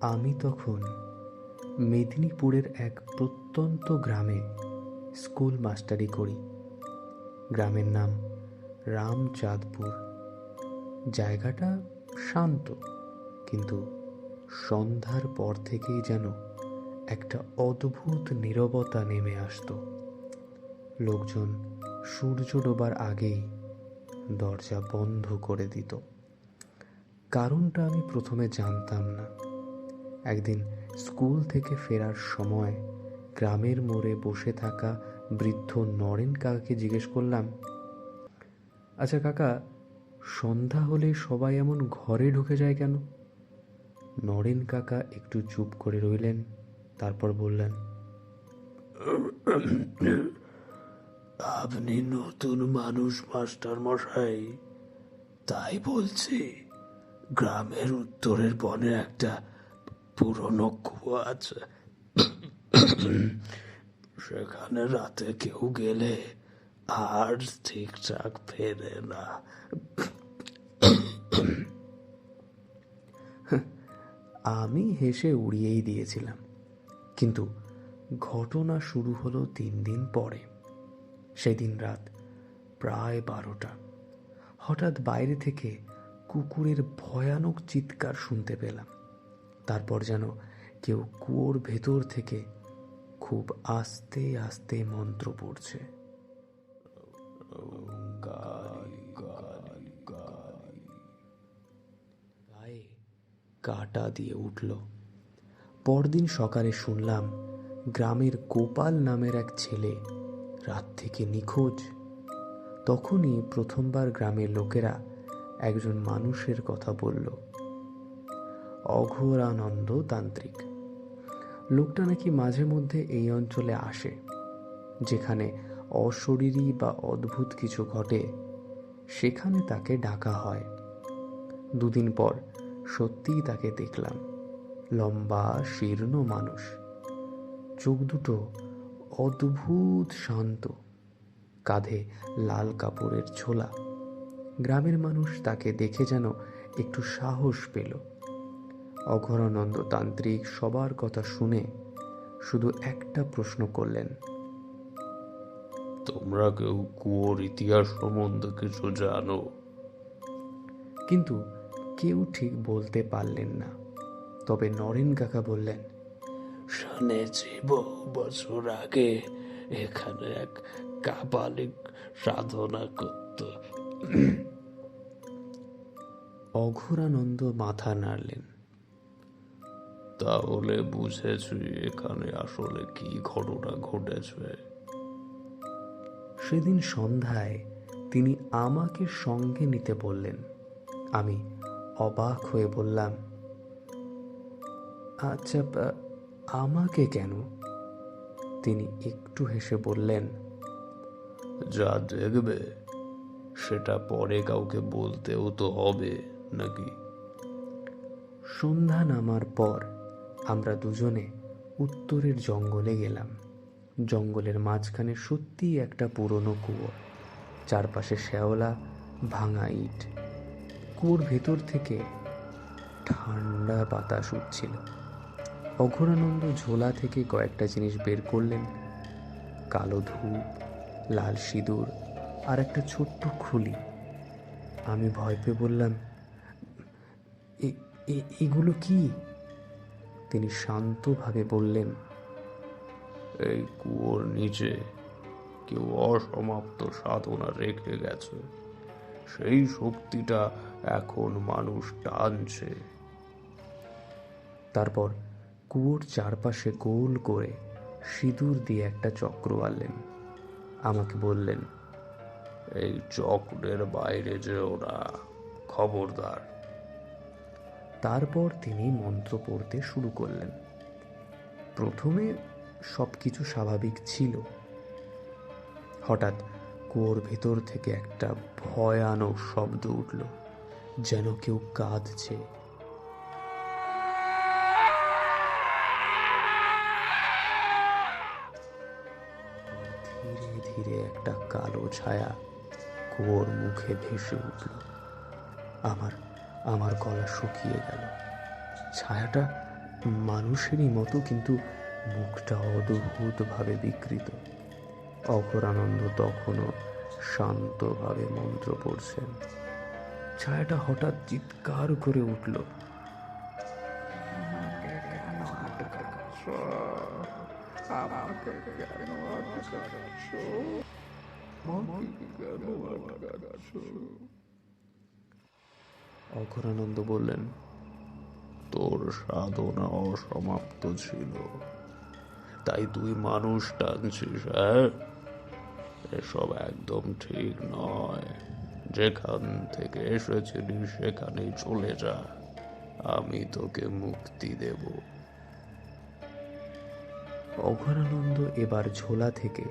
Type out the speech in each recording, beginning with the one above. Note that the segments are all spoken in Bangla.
আমি তখন মেদিনীপুরের এক প্রত্যন্ত গ্রামে স্কুল মাস্টারি করি। গ্রামের নাম রামচাঁদপুর। জায়গাটা শান্ত, কিন্তু সন্ধ্যার পর থেকেই যেন একটা অদ্ভুত নীরবতা নেমে আসতো। লোকজন সূর্য ডোবার আগেই দরজা বন্ধ করে দিত। কারণটা আমি প্রথমে জানতাম না। একদিন স্কুল থেকে ফেরার সময় গ্রামের মোড়ে বসে থাকা বৃদ্ধ নরেন কাকাকে জিজ্ঞেস করলাম, আচ্ছা কাকা, সন্ধ্যা হলে সবাই এমন ঘরে ঢুকে যায় কেন? নরেন কাকা একটু চুপ করে রইলেন, তারপর বললেন, আপনি নতুন মানুষ মাস্টার মশাই, তাই বলছি। গ্রামের উত্তরের বনে একটা পুরনো কুয়ো আছে। সেখানে রাতে কেউ গেলে আর ঠিকঠাক ফেরে না। আমি হেসে উড়িয়েই দিয়েছিলাম। কিন্তু ঘটনা শুরু হলো 3 দিন পরে। সেদিন রাত প্রায় 12টা। হঠাৎ বাইরে থেকে কুকুরের ভয়ানক চিৎকার শুনতে পেলাম। তারপর যেন কেউ কুয়োর ভেতর থেকে খুব আস্তে আস্তে মন্ত্র পড়ছে। গায়ে কাঁটা দিয়ে উঠল। পরদিন সকালে শুনলাম গ্রামের গোপাল নামের এক ছেলে রাত থেকে নিখোঁজ। তখনই প্রথমবার গ্রামের লোকেরা একজন মানুষের কথা বলল, অঘোরানন্দ তান্ত্রিক। লোকটা নাকি মাঝে মধ্যে এই অঞ্চলে আসে। যেখানে অশরীরী বা অদ্ভুত কিছু ঘটে, সেখানে তাকে ডাকা হয়। 2 দিন পর সত্যিই তাকে দেখলাম। লম্বা শীর্ণ মানুষ, চোখ দুটো অদ্ভুত শান্ত, কাঁধে লাল কাপড়ের ঝোলা। গ্রামের মানুষ তাকে দেখে যেন একটু সাহস পেল। অঘোরানন্দ তান্ত্রিক সবার কথা শুনে শুধু একটা প্রশ্ন করলেন, তোমরা কেউ কুয়োর ইতিহাস সম্বন্ধে কিছু জানো? কিন্তু কেউ ঠিক বলতে পারলেন না। তবে নরেন কাকা বললেন, শুনেছি বহু বছর আগে এখানে এক কাপালিক সাধনা করত। অঘোরানন্দ মাথা নাড়লেন। তাহলে বুঝেছি এখানে আসলে কি ঘটনা ঘটেছে। সেদিন সন্ধ্যায় তিনি আমাকে সঙ্গে নিতে বললেন। আমি অবাক হয়ে বললাম, আচ্ছা, আমাকে কেন? তিনি একটু হেসে বললেন, যা দেখবে সেটা পরে কাউকে বলতেও তো হবে নাকি। সন্ধ্যা নামার পর আমরা দুজনে উত্তরের জঙ্গলে গেলাম। জঙ্গলের মাঝখানে সত্যিই একটা পুরনো কুয়ো, চারপাশে শ্যাওলা, ভাঙা ইট। কুয়োর ভেতর থেকে ঠান্ডা বাতাস উঠছিল। অঘোরানন্দ ঝোলা থেকে কয়েকটা জিনিস বের করলেন, কালো ধূপ, লাল সিঁদুর আর একটা ছোট্ট খুলি। আমি ভয় পেয়ে বললাম, এগুলো কি? তিনি শান্তভাবে বললেন, এই কুয়োর নিচে কেউ অসমাপ্ত সাধনা রেখে গেছে। সেই শক্তিটা এখন মানুষ টানছে। তারপর কুয়োর চারপাশে গোল করে সিঁদুর দিয়ে একটা চক্র আনলেন। আমাকে বললেন, এই চক্রের বাইরে যেও না, খবরদার। তারপর তিনি মন্ত্র পড়তে শুরু করলেন। প্রথমে সবকিছু স্বাভাবিক ছিল। হঠাৎ কুয়োর ভেতর থেকে একটা ভয়ানক শব্দ উঠল, যেন কেউ কাঁদছে। ধীরে ধীরে একটা কালো ছায়া কুয়োর মুখে ভেসে উঠল। আমার গলা শুকিয়ে গেল। ছায়াটা মানুষেরই মতো, কিন্তু মুখটা অদ্ভুতভাবে বিকৃত। অঘোরানন্দ তখনও শান্তভাবে মন্ত্র পড়ছেন। ছায়াটা হঠাৎ চিৎকার করে উঠল, অঘোরানন্দ বললেন, তোর সাধনা অসমাপ্ত ছিল, তাই তুই মানুষ টানছিস, হ্যাঁ? এসব একদম ঠিক নয়। যেখান থেকে এসেছিলি সেখানেই চলে যা, আমি তোকে মুক্তি দেব। অঘোরানন্দ এবার ঝোলা থেকে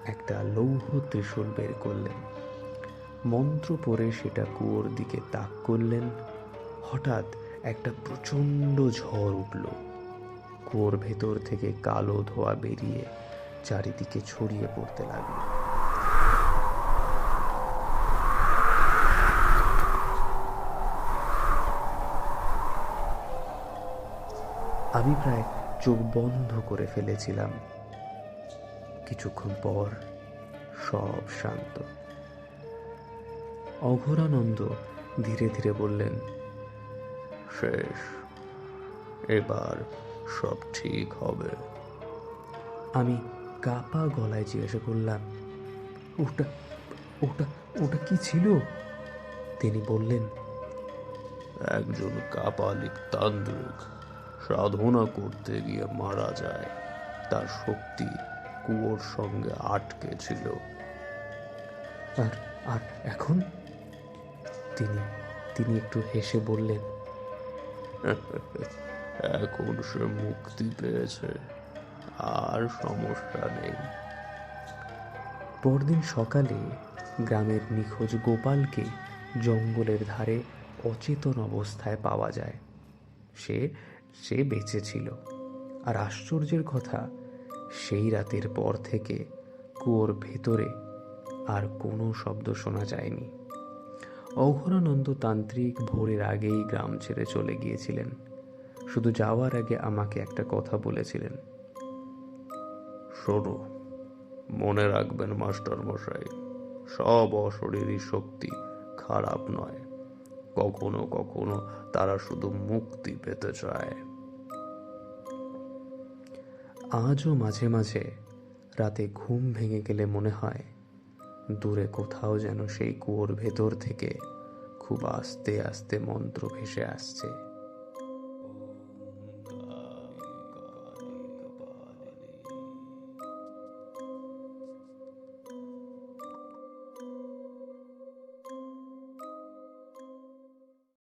একটা লৌহ ত্রিশূল বের করলেন। মন্ত্র পড়ে সেটা কুয়োর দিকে তাক করলেন। হঠাৎ একটা প্রচণ্ড ঝড় উঠল। কুয়োর ভেতর থেকে কালো ধোঁয়া বেরিয়ে চারিদিকে ছড়িয়ে পড়তে লাগলো। আমি প্রায় চোখ বন্ধ করে ফেলেছিলাম। কিছুক্ষণ পর সব শান্ত। অঘোরানন্দ ধীরে ধীরে বললেন, শেষ, এবার সব ঠিক হবে। আমি কাপা গলায় জিজ্ঞাসা করলাম, ওটা ওটা ওটা কি ছিল? তিনি বললেন, একজন কাপালিক তান্ত্রিক সাধনা করতে গিয়ে মারা যায়। তার শক্তি কুয়োর সঙ্গে আটকে ছিল। আর আর এখন? তিনি তিনি একটু হেসে বললেন, এখন সে মুক্তি পেয়েছে, আর সমস্যা নেই। পরদিন সকালে গ্রামের নিখোঁজ গোপালকে জঙ্গলের ধারে অচেতন অবস্থায় পাওয়া যায়। সে সে বেঁচে ছিল। আর আশ্চর্যের কথা, সেই রাতের পর থেকে কুয়োর ভেতরে আর কোনো শব্দ শোনা যায়নি। অঘোরানন্দ তান্ত্রিক ভোরের আগেই গ্রাম ছেড়ে চলে গিয়েছিলেন। শুধু যাওয়ার আগে আমাকে একটা কথা বলেছিলেন, শোনো, মনে রাখবেন মাস্টার মশাই, সব অশরীরী শক্তি খারাপ নয়। কখনো কখনো তারা শুধু মুক্তি পেতে চায়। আজও মাঝে মাঝে রাতে ঘুম ভেঙে গেলে মনে হয় দূরে কোথাও যেন সেই কুয়োর ভেতর থেকে খুব আস্তে আস্তে মন্ত্র ভেসে আসছে।